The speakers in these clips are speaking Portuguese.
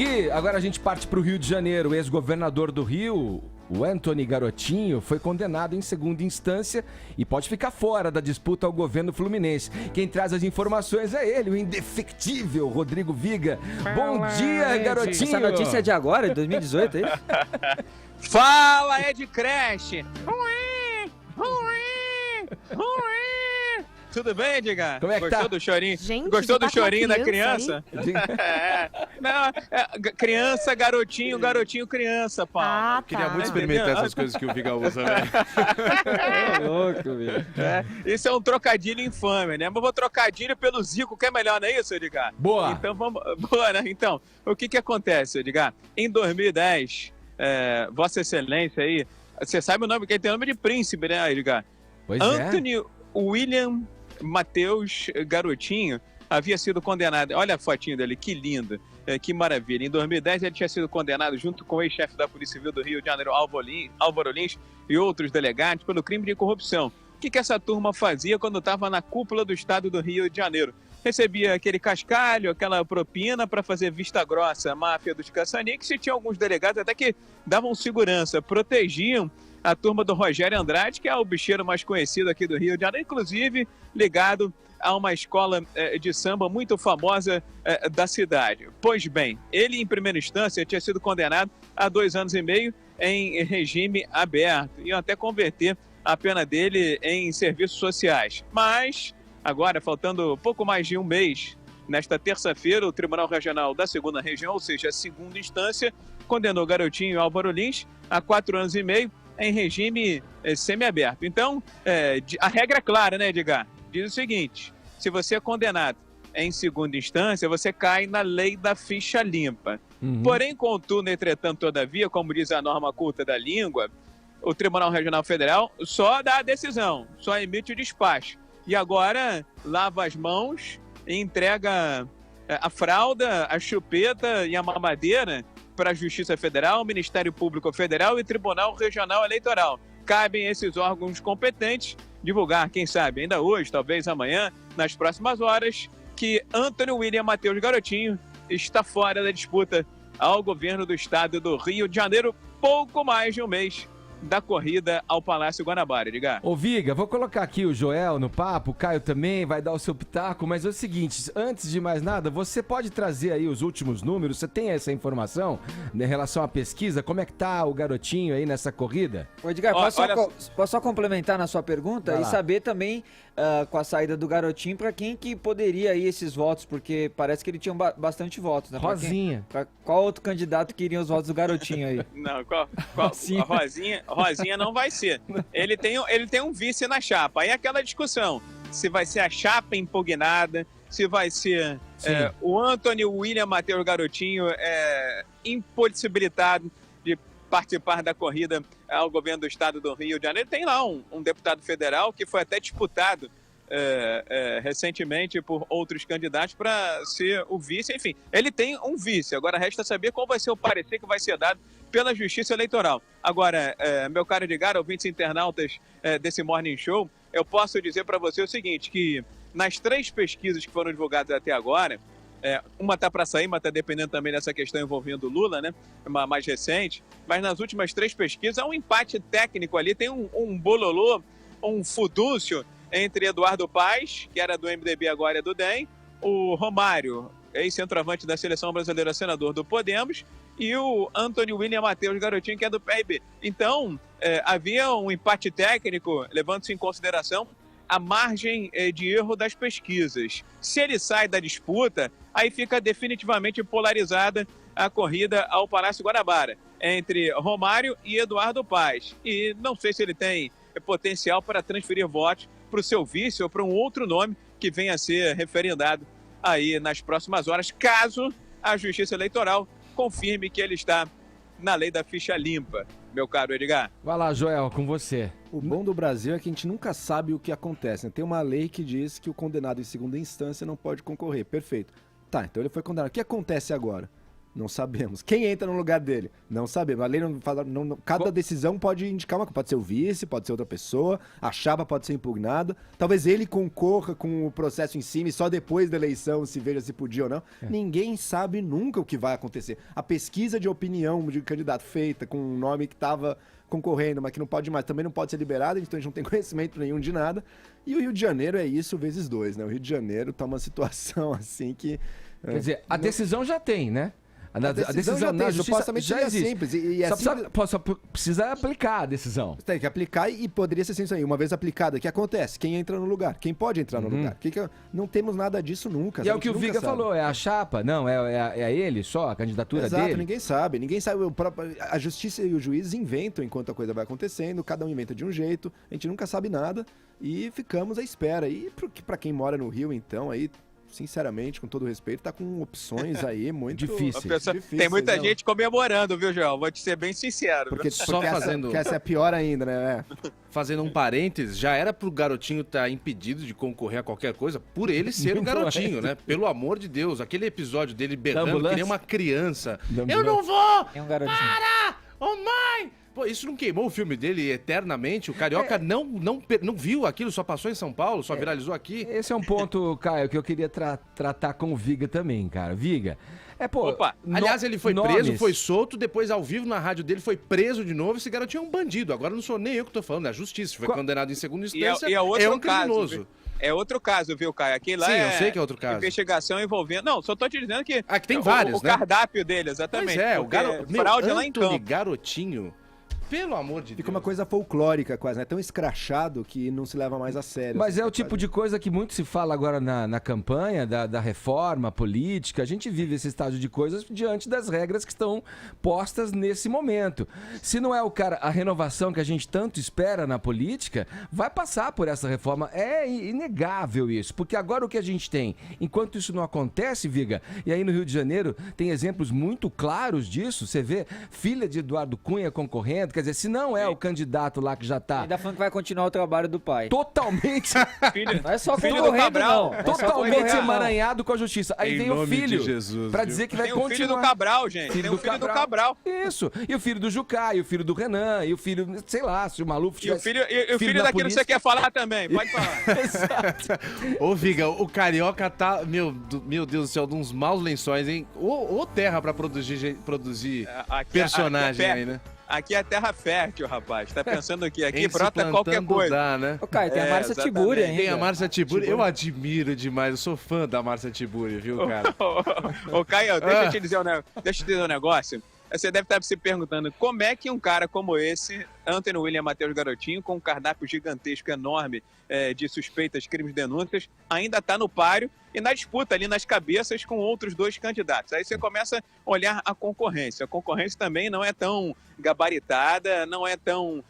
Vig, agora a gente parte para o Rio de Janeiro. O ex-governador do Rio, o Antony Garotinho, foi condenado em segunda instância e pode ficar fora da disputa ao governo fluminense. Quem traz as informações é ele, o indefectível Rodrigo Viga. Bom dia, Garotinho! Essa notícia é de agora, de 2018, é isso? Fala, Ed Crash! Tudo bem, Edgar? Como é que Gostou tá? do chorinho? Gente, Gostou do tá com chorinho uma da criança? Não, criança, garotinho, criança, Paulo. Ah, Queria tá. muito experimentar essas coisas que o Viga usa, velho. É louco, velho. Isso é um trocadilho infame, né? Mas vou trocadilho pelo Zico, que é melhor, não é isso, Edgar? Boa! Então vamos. Boa, né? Então, o que acontece, Edgar? Em 2010, Vossa Excelência aí, você sabe o nome, que ele tem nome de príncipe, né, Edgar? Pois Anthony William Matheus Garotinho havia sido condenado. Olha a fotinho dele, que lindo, que maravilha. Em 2010 ele tinha sido condenado junto com o ex-chefe da Polícia Civil do Rio de Janeiro, Álvaro Lins, e outros delegados pelo crime de corrupção. O que essa turma fazia quando estava na cúpula do estado do Rio de Janeiro? Recebia aquele cascalho, aquela propina para fazer vista grossa à máfia dos caça-níqueis, e tinha alguns delegados até que davam segurança, protegiam a turma do Rogério Andrade, que é o bicheiro mais conhecido aqui do Rio de Janeiro, inclusive ligado a uma escola de samba muito famosa da cidade. Pois bem, ele em primeira instância tinha sido condenado a 2 anos e meio em regime aberto, e até converter a pena dele em serviços sociais. Mas agora, faltando pouco mais de um mês, nesta terça-feira, o Tribunal Regional da Segunda Região, ou seja, a segunda instância, condenou Garotinho e Álvaro Lins a 4 anos e meio em regime semiaberto. Então, a regra é clara, né, Edgar? Diz o seguinte: se você é condenado em segunda instância, você cai na lei da ficha limpa. Porém, contudo, entretanto, todavia, como diz a norma culta da língua, o Tribunal Regional Federal só dá a decisão, só emite o despacho. E agora lava as mãos e entrega a fralda, a chupeta e a mamadeira para a Justiça Federal, Ministério Público Federal e Tribunal Regional Eleitoral. Cabem esses órgãos competentes divulgar, quem sabe, ainda hoje, talvez amanhã, nas próximas horas, que Antony William Matheus Garotinho está fora da disputa ao governo do estado do Rio de Janeiro, pouco mais de um mês da corrida ao Palácio Guanabara, Edgar. Ô Viga, vou colocar aqui o Joel no papo, o Caio também vai dar o seu pitaco, mas é o seguinte, antes de mais nada, você pode trazer aí os últimos números, você tem essa informação em relação à pesquisa, como é que tá o Garotinho aí nessa corrida? Ô, Edgar, posso só complementar na sua pergunta e saber também, com a saída do Garotinho, para quem que poderia ir esses votos, porque parece que ele tinha bastante votos, né? Rosinha. Pra qual outro candidato que iriam os votos do Garotinho aí? Não, Rosinha não vai ser. Ele tem um vice na chapa. Aí é aquela discussão, se vai ser a chapa impugnada, se vai ser o Antony William Matheus Garotinho impossibilitado de participar da corrida ao governo do estado do Rio de Janeiro. Tem lá um deputado federal que foi até disputado recentemente por outros candidatos para ser o vice. Enfim, ele tem um vice. Agora resta saber qual vai ser o parecer que vai ser dado pela Justiça Eleitoral. Agora, meu caro Edgar, ouvintes internautas desse Morning Show, eu posso dizer para você o seguinte, que nas 3 pesquisas que foram divulgadas até agora, uma está para sair, mas está dependendo também dessa questão envolvendo o Lula, né? Uma mais recente, mas nas últimas 3 pesquisas há um empate técnico ali, tem um bololô, um fudúcio entre Eduardo Paes, que era do MDB, agora é do DEM, o Romário, ex-centroavante da Seleção Brasileira, senador do Podemos, e o Antony William Matheus Garotinho, que é do PRB. Então, havia um empate técnico, levando-se em consideração a margem de erro das pesquisas. Se ele sai da disputa, aí fica definitivamente polarizada a corrida ao Palácio Guanabara, entre Romário e Eduardo Paes. E não sei se ele tem potencial para transferir votos para o seu vice ou para um outro nome que venha a ser referendado aí nas próximas horas, caso a Justiça Eleitoral confirme que ele está na lei da ficha limpa, meu caro Edgar. Vai lá, Joel, com você. O bom do Brasil é que a gente nunca sabe o que acontece, né? Tem uma lei que diz que o condenado em segunda instância não pode concorrer. Perfeito. Tá, então ele foi condenado. O que acontece agora? Não sabemos. Quem entra no lugar dele? Não sabemos. A lei não fala. Cada decisão pode indicar uma coisa. Pode ser o vice, pode ser outra pessoa, a chapa pode ser impugnada. Talvez ele concorra com o processo em cima e só depois da eleição se veja se podia ou não. Ninguém sabe nunca o que vai acontecer. A pesquisa de opinião de candidato feita com um nome que estava concorrendo, mas que não pode mais, também não pode ser liberada, então a gente não tem conhecimento nenhum de nada. E o Rio de Janeiro é isso vezes 2, né? O Rio de Janeiro tá uma situação assim que... Quer dizer, a decisão já tem, né? A decisão já na tem, justiça supostamente já seria existe. simples. E Só precisa aplicar a decisão. Tem que aplicar e poderia ser assim, uma vez aplicada, o que acontece? Quem entra no lugar? Quem pode entrar no lugar? Não temos nada disso nunca. E é o que o Viga falou, é a chapa? Não, é ele só, a candidatura Exato, dele? ninguém sabe. A justiça e os juízes inventam enquanto a coisa vai acontecendo, cada um inventa de um jeito, a gente nunca sabe nada e ficamos à espera. E pra quem mora no Rio, então, aí... Sinceramente, com todo respeito, tá com opções aí muito difíceis. Tem muita gente comemorando, viu, João? Vou te ser bem sincero. Porque Só fazendo... essa é pior ainda, né? Fazendo um parênteses, já era pro garotinho estar impedido de concorrer a qualquer coisa por ele ser o garotinho, né? Pelo amor de Deus, aquele episódio dele berrando que nem uma criança. Eu não vou! É um garotinho. Para! Ô mãe! Pô, isso não queimou o filme dele eternamente? O Carioca não viu aquilo, só passou em São Paulo, só viralizou aqui? Esse é um ponto, Caio, que eu queria tratar com o Viga também, cara. Viga, Opa, aliás, ele foi preso, foi solto, depois ao vivo na rádio dele foi preso de novo. Esse garotinho é um bandido. Agora não sou nem eu que tô falando, é a justiça. Foi condenado em segunda instância, é um criminoso. É outro caso, viu, Caio? Aquele lá eu sei que é outro caso. Investigação envolvendo... Não, só tô te dizendo que... Aqui tem vários, né? O cardápio dele, exatamente. Pois é, o fraude lá em Anthony campo. Garotinho... Pelo amor de Deus. Fica uma coisa folclórica quase, né? Tão escrachado que não se leva mais a sério. Mas é o tipo de coisa que muito se fala agora na campanha da reforma política. A gente vive esse estágio de coisas diante das regras que estão postas nesse momento. Se não é a renovação que a gente tanto espera na política, vai passar por essa reforma. É inegável isso, porque agora o que a gente tem, enquanto isso não acontece, Viga, e aí no Rio de Janeiro tem exemplos muito claros disso, você vê filha de Eduardo Cunha concorrendo, quer dizer, se não é o candidato lá que já tá... Ainda falando que vai continuar o trabalho do pai. Totalmente... Não é só filho do concorrendo, Cabral. não. Totalmente emaranhado com a justiça. Aí Em vem o nome filho de Jesus, pra viu? dizer que vai Tem o continuar. filho do Cabral, gente. Tem o filho do Cabral. Isso. E o filho do Jucá, e o filho do Renan, e o filho, sei lá, se o Maluf E o tivesse... filho da daquilo que polícia. você quer falar também. Pode falar. Exato. Ô, Viga, o Carioca tá, meu Deus do céu, de uns maus lençóis, hein? Ô terra pra produzir personagem aí, né? Aqui é terra fértil, rapaz. Tá pensando que aqui Em se brota qualquer plantando coisa. dá, né? Ô, Caio, tem a Márcia exatamente. Tiburi ainda. Tem a Márcia Tiburi, eu admiro demais, eu sou fã da Márcia Tiburi, viu, cara? Ô, Caio, deixa eu te dizer um negócio. Você deve estar se perguntando como é que um cara como esse, Anthony William Matheus Garotinho, com um cardápio gigantesco, enorme, de suspeitas, crimes, denúncias, ainda está no páreo e na disputa ali nas cabeças com outros dois candidatos. Aí você começa a olhar a concorrência. A concorrência também não é tão gabaritada, não é tão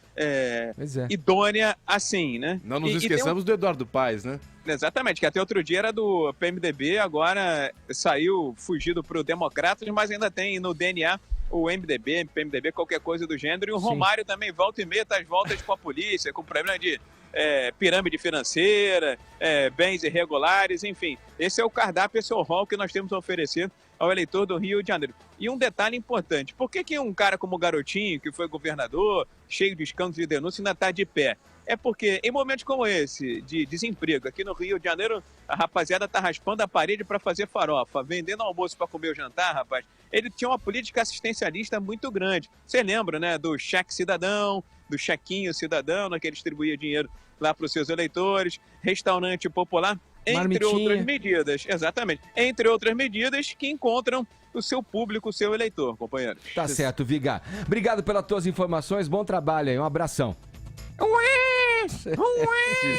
idônea assim, né? Não nos esqueçamos do Eduardo Paes, né? Exatamente, que até outro dia era do PMDB, agora saiu fugido para o Democratas, mas ainda tem no DNA o MDB, PMDB, qualquer coisa do gênero. E o Romário também volta e meia das voltas com a polícia, com problema de pirâmide financeira, bens irregulares, enfim. Esse é o cardápio, esse é o rol que nós temos a oferecer ao eleitor do Rio de Janeiro. E um detalhe importante, por que um cara como o Garotinho, que foi governador, cheio de escândalos e denúncias, ainda está de pé? É porque em momentos como esse, de desemprego, aqui no Rio de Janeiro, a rapaziada tá raspando a parede para fazer farofa, vendendo almoço para comer o jantar, rapaz. Ele tinha uma política assistencialista muito grande. Você lembra, né, do cheque cidadão, do chequinho cidadão, né, que ele distribuía dinheiro lá para os seus eleitores, restaurante popular, entre outras medidas. Exatamente. Entre outras medidas que encontram o seu público, o seu eleitor, companheiros. Tá certo, Viga. Obrigado pelas tuas informações, bom trabalho aí, um abração.